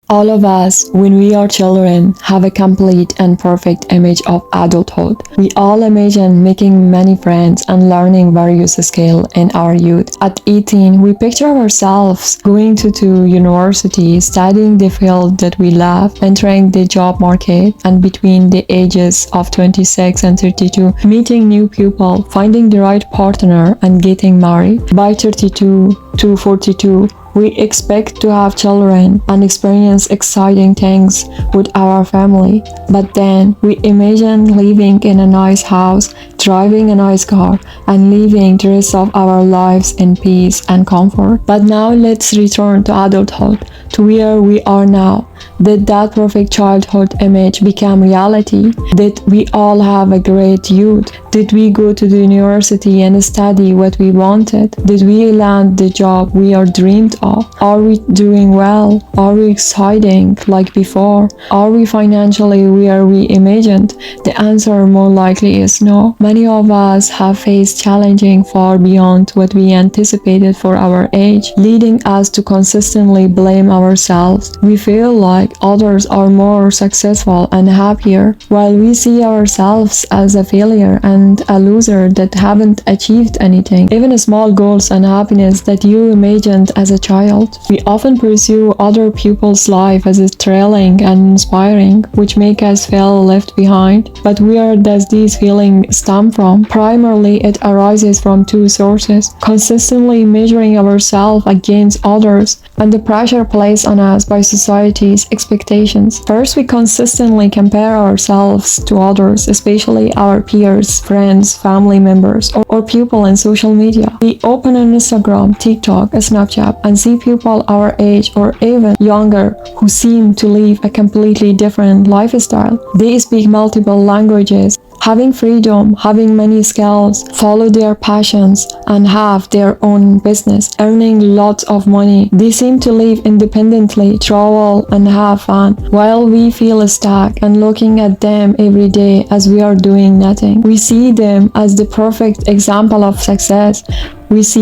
All of us, when we are children, have a complete and perfect image of adulthood. We all imagine making many friends and learning various skills in our youth. At 18, we picture ourselves going to university, studying the field that we love, entering the job market, and between the ages of 26 and 32, meeting new people, finding the right partner, and getting married. By 32 to 42, we expect to have children and experience exciting things with our family, but then we imagine living in a nice house, driving a nice car, and living the rest of our lives in peace and comfort. But now let's return to adulthood, to where we are now. Did that perfect childhood image become reality? Did we all have a great youth? Did we go to the university and study what we wanted? Did we land the job we are dreamed of? Are we doing well? Are we exciting like before? Are we financially where we imagined? The answer more likely is no. Many of us have faced challenging far beyond what we anticipated for our age, leading us to consistently blame ourselves. We feel like others are more successful and happier, while we see ourselves as a failure and a loser that haven't achieved anything, even small goals and happiness that you imagined as a child. We often pursue other people's life as thrilling and inspiring, which make us feel left behind. But where does this feeling stem from? Primarily, it arises from two sources: consistently measuring ourselves against others and the pressure placed on us by society's expectations. First, we consistently compare ourselves to others, especially our peers, friends, family members, or people in social media. We open an Instagram, TikTok, Snapchat, and see people our age or even younger who seem to live a completely different lifestyle. They speak multiple languages, having freedom, having many skills, follow their passions, and have their own business, earning lots of money. They seem to live independently, travel, and have fun, while we feel stuck and looking at them every day as we are doing nothing. We see them as the perfect example of success. Which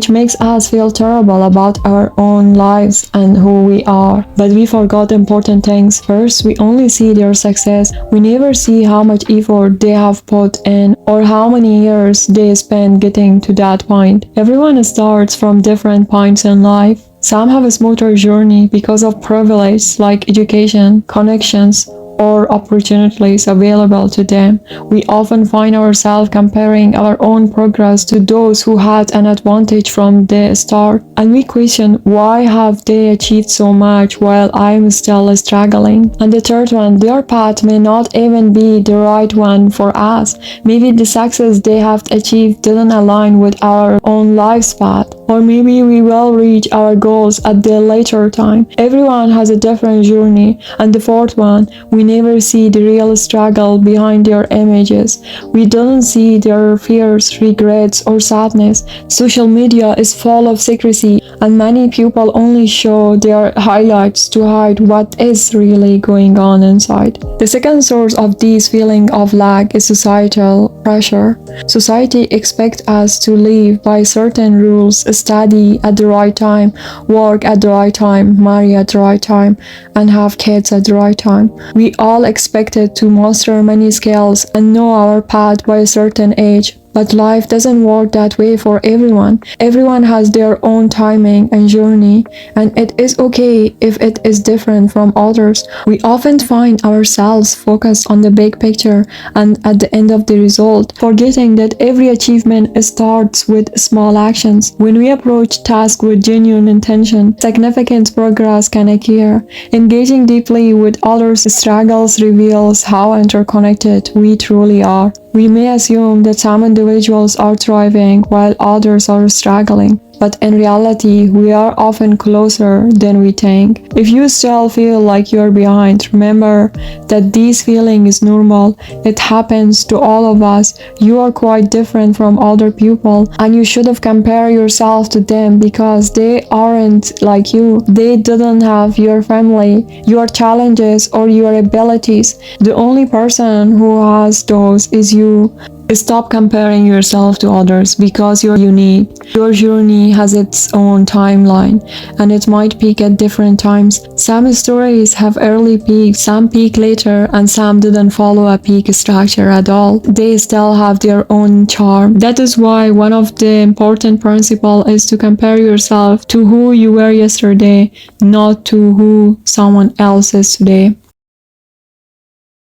makes us feel terrible about our own lives and who we are. But we forgot important things. First, we only see their success. We never see how much effort they have put in or how many years they spent getting to that point. Everyone starts from different points in life. Some have a smoother journey because of privilege like education, connections, or opportunities available to them. We often find ourselves comparing our own progress to those who had an advantage from the start, and we question, why have they achieved so much while I'm still struggling? And the third one, their path may not even be the right one for us. Maybe the success they have achieved didn't align with our own life's path, or maybe we will reach our goals at the later time. Everyone has a different journey. And the fourth one, we never see the real struggle behind their images. We don't see their fears, regrets, or sadness. Social media is full of secrecy, and many people only show their highlights to hide what is really going on inside. The second source of this feeling of lack is societal pressure. Society expects us to live by certain rules, study at the right time, work at the right time, marry at the right time, and have kids at the right time. We all expected to master many skills and know our path by a certain age. But life doesn't work that way for everyone. Everyone has their own timing and journey, and it is okay if it is different from others. We often find ourselves focused on the big picture and at the end of the result, forgetting that every achievement starts with small actions. When we approach tasks with genuine intention, significant progress can occur. Engaging deeply with others' struggles reveals how interconnected we truly are. We may assume that some individuals are thriving while others are struggling, but in reality, we are often closer than we think. If you still feel like you're behind, remember that this feeling is normal. It happens to all of us. You are quite different from other people, and you should have compared yourself to them because they aren't like you. They didn't have your family, your challenges, or your abilities. The only person who has those is you. Stop comparing yourself to others because you're unique. Your journey has its own timeline and it might peak at different times. Some stories have early peaks, some peak later, and some didn't follow a peak structure at all. They still have their own charm. That is why one of the important principles is to compare yourself to who you were yesterday, not to who someone else is today.